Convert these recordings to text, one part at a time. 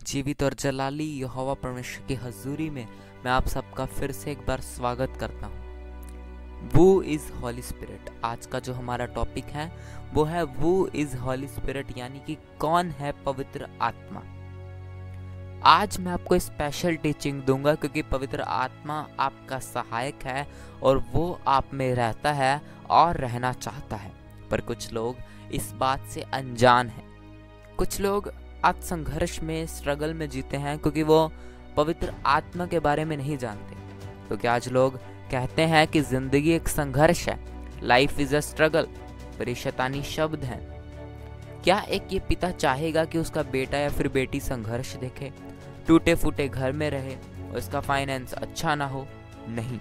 जीवित और जलाली यहोवा परमेश्वर की हजूरी में मैं आप सबका फिर से एक बार स्वागत करता हूँ। वो इज हॉली स्पिरिट। आज का जो हमारा टॉपिक है वो है वो इज हॉली स्पिरिट, यानी कि कौन है पवित्र आत्मा। आज मैं आपको स्पेशल टीचिंग दूंगा क्योंकि पवित्र आत्मा आपका सहायक है और वो आप में रहता है और रहना चाहता है, पर कुछ लोग इस बात से अनजान हैं। कुछ लोग आज संघर्ष में, स्ट्रगल में जीते हैं क्योंकि वो पवित्र आत्मा के बारे में नहीं जानते। क्योंकि आज लोग कहते हैं कि जिंदगी एक संघर्ष है, लाइफ इज अ स्ट्रगल, पर ये शैतानी शब्द हैं। क्या एक ये पिता चाहेगा कि उसका बेटा या फिर बेटी संघर्ष देखे, टूटे फूटे घर में रहे और उसका फाइनेंस अच्छा ना हो? नहीं।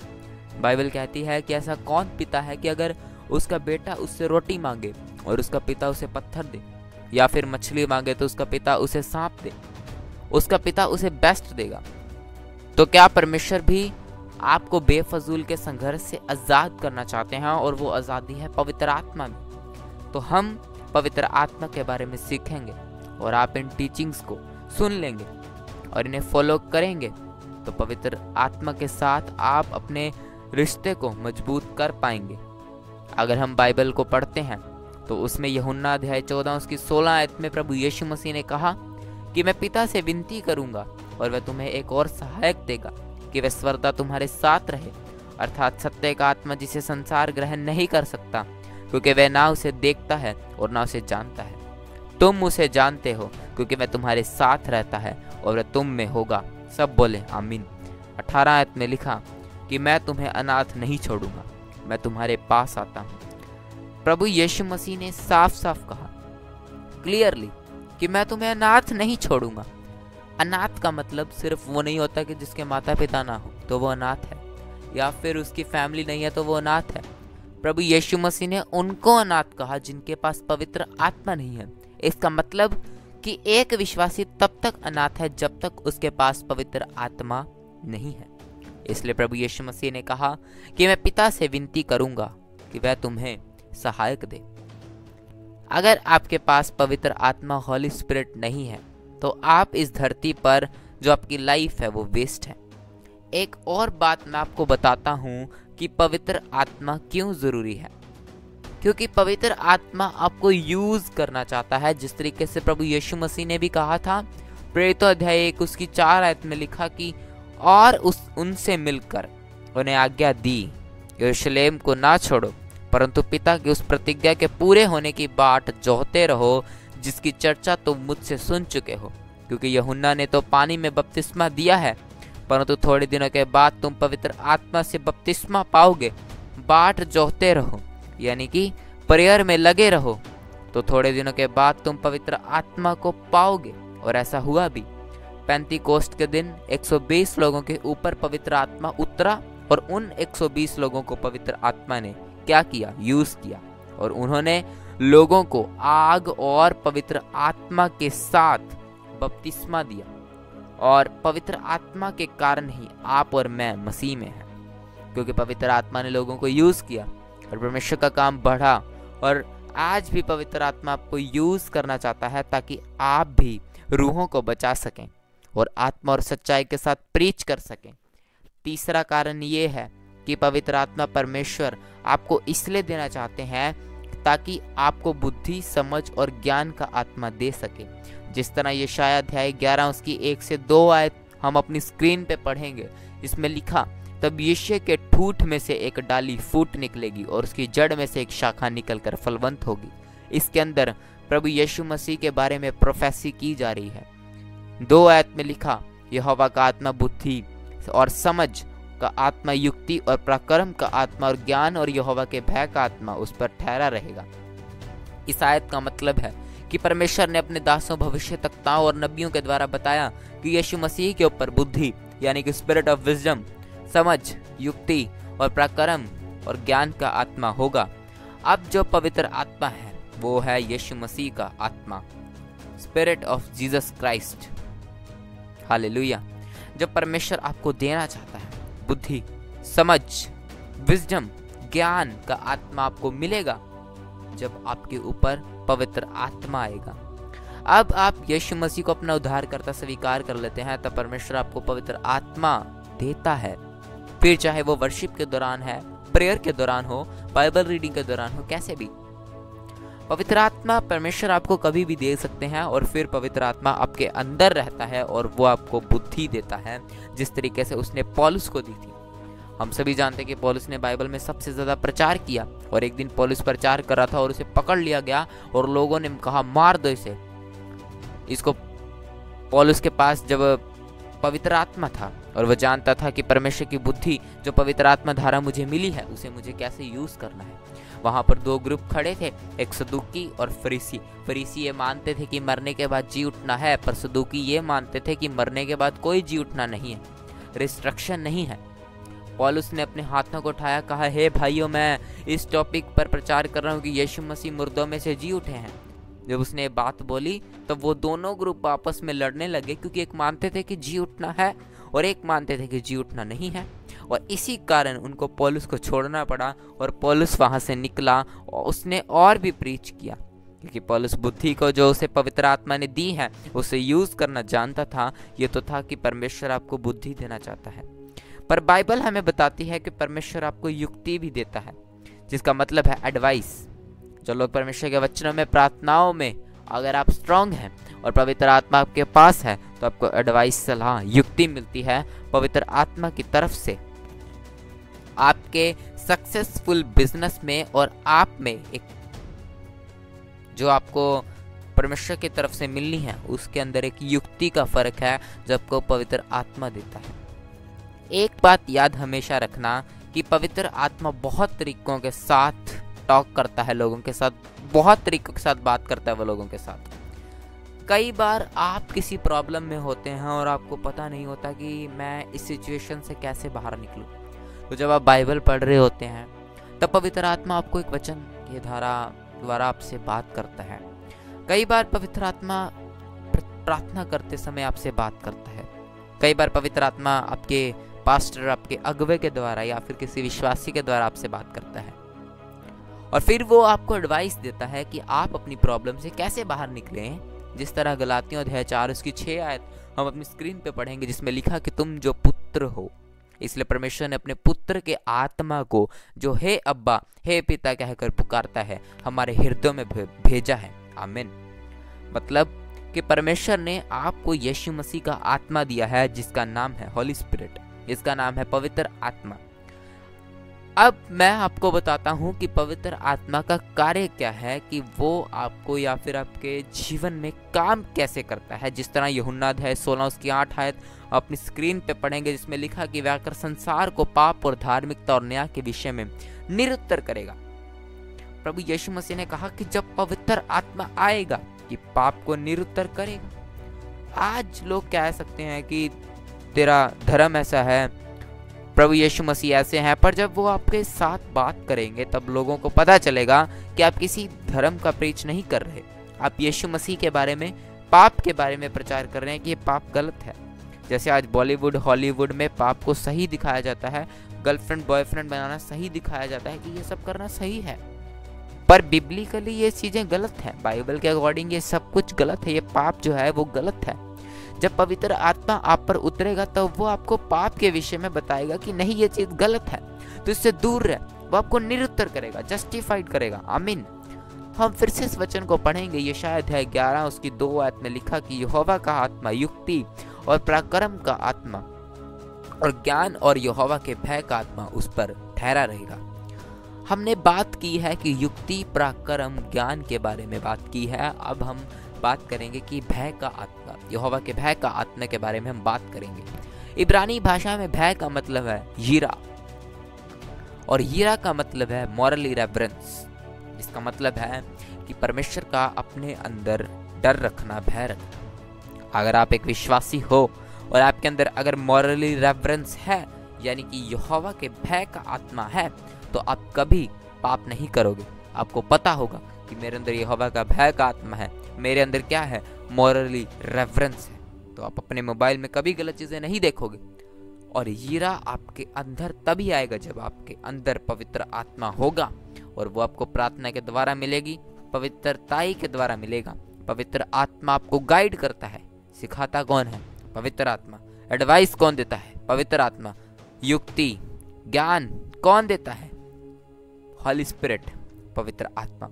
बाइबल कहती है कि ऐसा कौन पिता है कि अगर उसका बेटा उससे रोटी मांगे और उसका पिता उसे पत्थर दे, या फिर मछली मांगे तो उसका पिता उसे सांप दे, उसका पिता उसे बेस्ट देगा। तो क्या परमेश्वर भी आपको बेफजूल के संघर्ष से आजाद करना चाहते हैं? और वो आजादी है पवित्र आत्मा में। तो हम पवित्र आत्मा के बारे में सीखेंगे और आप इन टीचिंग्स को सुन लेंगे और इन्हें फॉलो करेंगे तो पवित्र आत्मा के साथ आप अपने रिश्ते को मजबूत कर पाएंगे। अगर हम बाइबल को पढ़ते हैं तो उसमें यूहन्ना अध्याय 14 उसकी 16 आयत में प्रभु यीशु मसीह ने कहा कि मैं पिता से विनती करूंगा और वह तुम्हें एक और सहायक देगा कि वह सर्वदा तुम्हारे साथ रहे, अर्थात सत्य का आत्मा जिसे संसार ग्रहण नहीं कर सकता क्योंकि वह ना उसे देखता है और ना उसे जानता है। तुम उसे जानते हो क्योंकि वह तुम्हारे साथ रहता है और वह तुम में होगा। सब बोले आमीन। 18 आयत में लिखा कि मैं तुम्हें अनाथ नहीं छोड़ूंगा, मैं तुम्हारे पास आता हूँ। प्रभु यीशु मसीह ने साफ साफ कहा क्लियरली कि मैं तुम्हें अनाथ नहीं छोड़ूंगा। अनाथ का मतलब सिर्फ वो नहीं होता कि जिसके माता पिता ना हो तो वो अनाथ है, या फिर उसकी फैमिली नहीं है तो वो अनाथ है। प्रभु यीशु मसीह ने उनको अनाथ कहा जिनके पास पवित्र आत्मा नहीं है। इसका मतलब कि एक विश्वासी तब तक अनाथ है जब तक उसके पास पवित्र आत्मा नहीं है। इसलिए प्रभु यीशु मसीह ने कहा कि मैं पिता से विनती करूंगा कि वह तुम्हें सहायक दे। अगर आपके पास पवित्र आत्मा हॉली स्पिरिट नहीं है तो आप इस धरती पर जो आपकी लाइफ है वो वेस्ट है। एक और बात मैं आपको बताता हूं कि पवित्र आत्मा क्यों जरूरी है। क्योंकि पवित्र आत्मा आपको यूज करना चाहता है, जिस तरीके से प्रभु यीशु मसीह ने भी कहा था। प्रेरितों अध्याय 1 उसकी 4 आयत में लिखा कि और उनसे मिलकर उन्हें आज्ञा दी यरूशलेम को ना छोड़ो, परंतु पिता की उस प्रतिज्ञा के पूरे होने की बाट जोहते रहो जिसकी चर्चा तुम मुझसे सुन चुके हो। क्योंकि यूहन्ना ने तो पानी में बपतिस्मा दिया है, परंतु थोड़े दिनों के बाद तुम पवित्र आत्मा से बपतिस्मा पाओगे। बाट जोहते रहो यानी कि प्रेयर में लगे रहो, तो थोड़े दिनों के बाद तुम पवित्र आत्मा को पाओगे। और ऐसा हुआ भी। पेंतीकोस्ट के दिन 120 लोगों के ऊपर पवित्र आत्मा उतरा और उन 120 लोगों को पवित्र आत्मा ने क्या किया? यूज किया, और उन्होंने लोगों को आग और पवित्र आत्मा के साथ बपतिस्मा दिया। और पवित्र आत्मा के कारण ही आप और मैं मसीह में हैं, क्योंकि पवित्र आत्मा ने लोगों को यूज किया और परमेश्वर का काम बढ़ा। और आज भी पवित्र आत्मा आपको यूज करना चाहता है ताकि आप भी रूहों को बचा सकें और आत्मा और सच्चाई के साथ प्रीच कर सकें। तीसरा कारण ये है कि पवित्र आत्मा परमेश्वर आपको इसलिए देना चाहते हैं ताकि आपको बुद्धि, समझ और ज्ञान का आत्मा दे सके। जिस तरह यशायाह अध्याय 11 उसकी 1 से 2 आयत हम अपनी स्क्रीन पे पढ़ेंगे। इसमें लिखा तब यिशै के ठूठ में से एक डाली फूट निकलेगी और उसकी जड़ में से एक शाखा निकलकर फलवंत होगी। इसके अंदर प्रभु यीशु मसीह के बारे में प्रोफेसी की जा रही है। 2 आयत में लिखा यहोवा का आत्मा बुद्धि और समझ का आत्मा, युक्ति और पराक्रम का आत्मा और ज्ञान और यहोवा के भय का आत्मा उस पर ठहरा रहेगा। इस आयत का मतलब है कि परमेश्वर ने अपने दासों, भविष्यवक्ताओं और नबियों के द्वारा बताया कि यीशु मसीह के ऊपर बुद्धि यानी कि स्पिरिट ऑफ विजडम, समझ, युक्ति और पराक्रम और ज्ञान का आत्मा होगा। अब जो पवित्र आत्मा है वो है यीशु मसीह का आत्मा, spirit of Jesus Christ. Hallelujah. जो परमेश्वर आपको देना चाहता है बुद्धि, समझ, विजडम, ज्ञान का आत्मा आपको मिलेगा जब आपके ऊपर पवित्र आत्मा आएगा। अब आप यीशु मसीह को अपना उद्धारकर्ता स्वीकार कर लेते हैं, तब परमेश्वर आपको पवित्र आत्मा देता है। फिर चाहे वो वर्शिप के दौरान है, प्रेयर के दौरान हो, बाइबल रीडिंग के दौरान हो, कैसे भी पवित्र आत्मा परमेश्वर आपको कभी भी दे सकते हैं। और फिर पवित्र आत्मा आपके अंदर रहता है और वो आपको बुद्धि देता है, जिस तरीके से उसने पौलुस को दी थी। हम सभी जानते हैं कि पौलुस ने बाइबल में सबसे ज्यादा प्रचार किया, और एक दिन पौलुस प्रचार कर रहा था और उसे पकड़ लिया गया और लोगों ने कहा मार दो इसे। इसको पौलुस के पास जब पवित्र आत्मा था और वह जानता था कि परमेश्वर की बुद्धि जो पवित्र आत्मा धारा मुझे मिली है उसे मुझे कैसे यूज करना है। वहां पर दो ग्रुप खड़े थे, एक सदूकी और फरीसी। फरीसी ये मानते थे कि मरने के बाद जी उठना है, पर सदूकी ये मानते थे कि मरने के बाद कोई जी उठना नहीं है, रिस्ट्रक्शन नहीं है। पौलुस ने अपने हाथों को उठाया, कहा हे भाइयों, मैं इस टॉपिक पर प्रचार कर रहा हूँ कि यीशु मसीह मुर्दों में से जी उठे हैं। जब उसने बात बोली तब वो दोनों ग्रुप आपस में लड़ने लगे, क्योंकि एक मानते थे कि जी उठना है और एक मानते थे कि जी उठना नहीं है। और इसी कारण उनको पौलुस को छोड़ना पड़ा और पौलुस वहां से निकला और उसने और भी प्रीच किया, क्योंकि पौलुस बुद्धि को जो उसे पवित्र आत्मा ने दी है उसे यूज करना जानता था। ये तो था कि परमेश्वर आपको बुद्धि देना चाहता है, पर बाइबल हमें बताती है कि परमेश्वर आपको युक्ति भी देता है, जिसका मतलब है एडवाइस। जो लोग परमेश्वर के वचनों में, प्रार्थनाओं में अगर आप स्ट्रांग हैं और पवित्र आत्मा आपके पास है तो आपको एडवाइस, सलाह, युक्ति मिलती है पवित्र आत्मा की तरफ से। आपके सक्सेसफुल बिजनेस में और आप में एक जो आपको परमेश्वर की तरफ से मिलनी है उसके अंदर एक युक्ति का फर्क है जो आपको पवित्र आत्मा देता है। एक बात याद हमेशा रखना कि पवित्र आत्मा बहुत तरीकों के साथ टॉक करता है, लोगों के साथ बहुत तरीकों के साथ बात करता है वो लोगों के साथ। कई बार आप किसी प्रॉब्लम में होते हैं और आपको पता नहीं होता कि मैं इस सिचुएशन से कैसे बाहर निकलूं। तो जब आप बाइबल पढ़ रहे होते हैं तब पवित्र आत्मा आपको एक वचन की धारा द्वारा आपसे बात करता है। कई बार पवित्र आत्मा प्रार्थना करते समय आपसे बात करता है। कई बार पवित्र आत्मा आपके पास्टर, आपके अगुवे के द्वारा या फिर किसी विश्वासी के द्वारा आपसे बात करता है, और फिर वो आपको एडवाइस देता है कि आप अपनी प्रॉब्लम से कैसे बाहर निकलें। जिस तरह गलातियों अध्याय 4 उसकी 6 आयत हम अपनी स्क्रीन पे पढ़ेंगे, जिसमें लिखा कि तुम जो पुत्र हो, इसलिए परमेश्वर ने अपने पुत्र के आत्मा को जो हे अब्बा, हे पिता कहकर पुकारता है, हमारे हृदयों में भेजा है। आमीन। मतलब कि परमेश्वर ने आपको यीशु मसीह का आत्मा दिया है, जिसका नाम है हॉली स्पिरिट, इसका नाम है पवित्र आत्मा। अब मैं आपको बताता हूं कि पवित्र आत्मा का कार्य क्या है, कि वो आपको या फिर आपके जीवन में काम कैसे करता है। जिस तरह यूहन्ना अध्याय 16 उसकी 8 आयत अपनी स्क्रीन पे पढ़ेंगे, जिसमें लिखा कि वह आकर संसार को पाप और धार्मिकता और न्याय के विषय में निरुत्तर करेगा। प्रभु यीशु मसीह ने कहा कि जब पवित्र आत्मा आएगा कि पाप को निरुत्तर करेगा। आज लोग कह सकते हैं कि तेरा धर्म ऐसा है, प्रभु यीशु मसीह ऐसे हैं, पर जब वो आपके साथ बात करेंगे तब लोगों को पता चलेगा कि आप किसी धर्म का प्रीच नहीं कर रहे। आप यीशु मसीह के बारे में, पाप के बारे में प्रचार कर रहे हैं कि ये पाप गलत है। जैसे आज बॉलीवुड, हॉलीवुड में पाप को सही दिखाया जाता है, गर्लफ्रेंड बॉयफ्रेंड बनाना सही दिखाया जाता है कि ये सब करना सही है, पर बिब्लिकली ये चीजें गलत है। बाइबल के अकॉर्डिंग ये सब कुछ गलत है, ये पाप जो है वो गलत है। जब पवित्र आत्मा आप पर उतरेगा तो वो आपको पाप के विषय में बताएगा कि नहीं ये चीज गलत है, तो इससे दूर रह। वो आपको निरुत्तर करेगा, जस्टिफाइड करेगा। आमीन। हम फिर से इस वचन को पढ़ेंगे। यशायाह अध्याय 11 उसकी 2 आयत में लिखा कि यहोवा का आत्मा युक्ति और पराक्रम का आत्मा और ज्ञान और यहोवा के भय का आत्मा उस पर ठहरा रहेगा। हमने बात की है कि युक्ति, पराक्रम, ज्ञान के बारे में बात की है। अब हम बात करेंगे कि भय का आत्मा, यहोवा के भय का आत्मा के बारे में हम बात करेंगे। इब्रानी भाषा में भय का मतलब है यीरा, और यीरा का मतलब है मॉरली रेवरेंस। इसका मतलब है कि परमेश्वर का अपने अंदर डर रखना, भय रखना। अगर आप एक विश्वासी हो और आपके अंदर अगर मॉरली रेवरेंस है, यानी कि यहोवा के भय का आत्मा है, तो आप कभी पाप नहीं करोगे। आपको पता होगा कि मेरे अंदर यहोवा का भय का आत्मा है, मेरे अंदर क्या है, मॉरली रेवरेंस है, तो आप अपने मोबाइल में कभी गलत चीजें नहीं देखोगे। और यीरा आपके अंदर तभी आएगा जब आपके अंदर पवित्र आत्मा होगा, और वो आपको प्रार्थना के द्वारा मिलेगी, पवित्रताई के द्वारा मिलेगा। पवित्र आत्मा आपको गाइड करता है। सिखाता कौन है? पवित्र आत्मा। एडवाइस कौन देता है? पवित्र आत्मा। युक्ति ज्ञान कौन देता है? हॉली स्पिरिट, पवित्र आत्मा।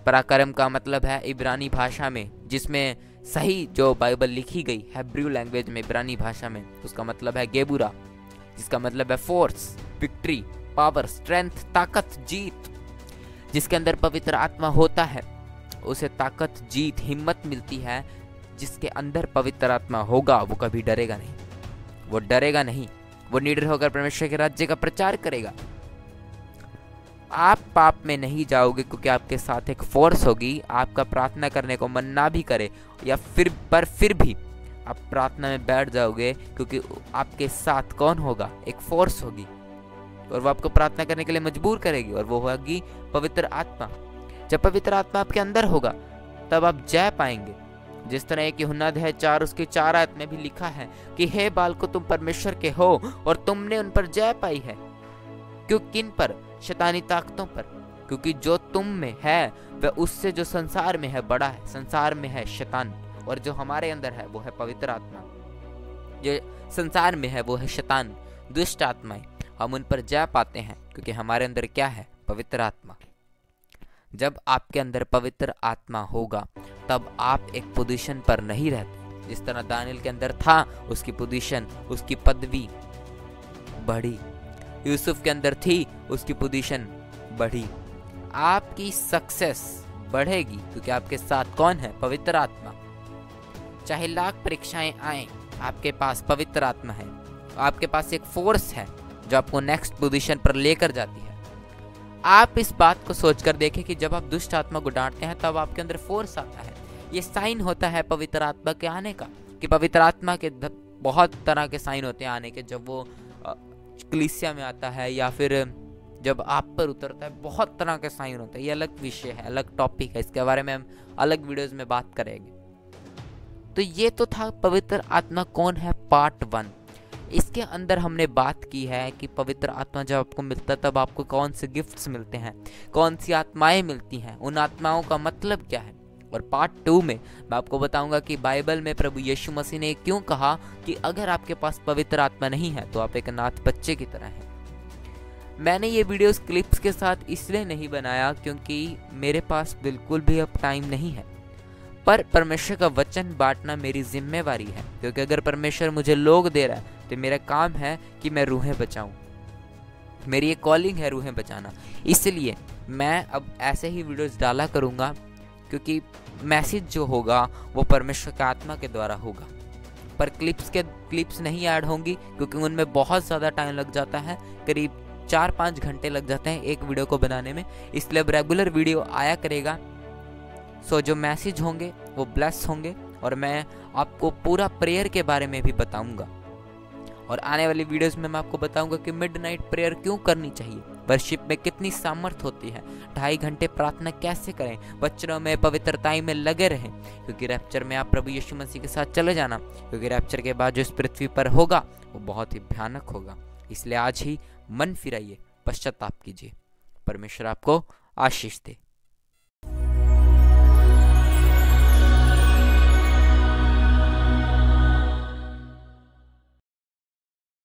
पराक्रम का मतलब है इब्रानी भाषा में, जिसमें सही जो बाइबल लिखी गई हेब्रू लैंग्वेज में, इब्रानी भाषा में, उसका मतलब है गेबुरा, जिसका मतलब है फोर्स, विक्ट्री, पावर, स्ट्रेंथ, ताकत, जीत। जिसके अंदर पवित्र आत्मा होता है उसे ताकत, जीत, हिम्मत मिलती है। जिसके अंदर पवित्र आत्मा होगा वो कभी डरेगा नहीं, वो डरेगा नहीं, वो निडर होकर परमेश्वर के राज्य का प्रचार करेगा। आप पाप में नहीं जाओगे क्योंकि आपके साथ एक फोर्स होगी। आपका प्रार्थना करने को मन ना भी करे या फिर भी आप प्रार्थना में बैठ जाओगे क्योंकि आपके साथ कौन होगा? एक फोर्स होगी और वो आपको प्रार्थना करने के लिए मजबूर करेगी, और वो होगी पवित्र आत्मा। जब पवित्र आत्मा आपके अंदर होगा तब आप जय पाएंगे। जिस तरह एक यूहन्ना अध्याय 4 उसकी 4 आयत में भी लिखा है कि हे बालकों, तुम परमेश्वर के हो और तुमने उन पर जय पाई है। क्यों? किन पर? शैतानी ताकतों पर। क्योंकि जो तुम में है वह उससे जो संसार में है बड़ा है। संसार में है शैतान और जो हमारे अंदर है वो है पवित्र आत्मा। जो संसार में है वो है शैतान, दुष्ट आत्माएं। हम उन पर जय पाते हैं क्योंकि हमारे अंदर क्या है? पवित्र आत्मा। जब आपके अंदर पवित्र आत्मा होगा तब आप एक पोजीशन पर नहीं रहते। जिस तरह दानियल के अंदर था, उसकी पोजीशन, उसकी पदवी बढ़ी। यूसुफ के अंदर थी, उसकी पोजीशन बढ़ी। आपकी सक्सेस बढ़ेगी क्योंकि आपके साथ कौन है? पवित्र आत्मा। चाहे लाख परीक्षाएं आए, आपके पास पवित्र आत्मा है। आपके पास एक फोर्स है जो आपको नेक्स्ट पोजीशन पर लेकर जाती है। आप इस बात को सोचकर देखें कि जब आप दुष्ट आत्मा को डांटते हैं तब आपके अंदर फोर्स आता है। ये साइन होता है पवित्र आत्मा के आने का, कि पवित्र आत्मा के बहुत तरह के साइन होते हैं आने के। जब वो कलीसिया में आता है या फिर जब आप पर उतरता है, बहुत तरह के साइन होते हैं। ये अलग विषय है, अलग टॉपिक है, इसके बारे में हम अलग वीडियोस में बात करेंगे। तो ये तो था पवित्र आत्मा कौन है, पार्ट 1। इसके अंदर हमने बात की है कि पवित्र आत्मा जब आपको मिलता है तब आपको कौन से गिफ्ट्स मिलते हैं, कौन सी आत्माएं मिलती हैं, उन आत्माओं का मतलब क्या है। और पार्ट 2 में मैं आपको बताऊंगा कि बाइबल में प्रभु यीशु मसीह ने क्यों कहा कि अगर आपके पास पवित्र आत्मा नहीं है तो आप एक अनाथ बच्चे की तरह हैं। मैंने ये वीडियोस क्लिप्स के साथ इसलिए नहीं बनाया क्योंकि मेरे पास बिल्कुल भी अब टाइम नहीं है, पर परमेश्वर का वचन बांटना मेरी जिम्मेवारी है। क्योंकि अगर परमेश्वर मुझे लोग दे रहा है तो मेरा काम है कि मैं रूहें बचाऊं। मेरी ये कॉलिंग है रूहें बचाना। इसलिए मैं अब ऐसे ही वीडियोस डाला करूंगा क्योंकि मैसेज जो होगा वो परमेश्वर के आत्मा के द्वारा होगा। पर क्लिप्स नहीं ऐड होंगी क्योंकि उनमें बहुत ज़्यादा टाइम लग जाता है, करीब 4-5 घंटे लग जाते हैं एक वीडियो को बनाने में। इसलिए अब रेगुलर वीडियो आया करेगा। सो जो मैसेज होंगे वो ब्लेस होंगे और मैं आपको पूरा प्रेयर के बारे में भी बताऊंगा। और आने वाली वीडियोस में मैं आपको बताऊंगा कि मिडनाइट प्रेयर क्यों करनी चाहिए, वर्शिप में कितनी सामर्थ होती है, 2.5 घंटे प्रार्थना कैसे करें, वचनों में पवित्रताई में लगे रहें, क्योंकि रैप्चर में आप प्रभु यीशु मसीह के साथ चले जाना। क्योंकि रैप्चर के बाद जो इस पृथ्वी पर होगा वो बहुत ही भयानक होगा। इसलिए आज ही मन फिराइए, पश्चाताप कीजिए। परमेश्वर आपको आशीष दे।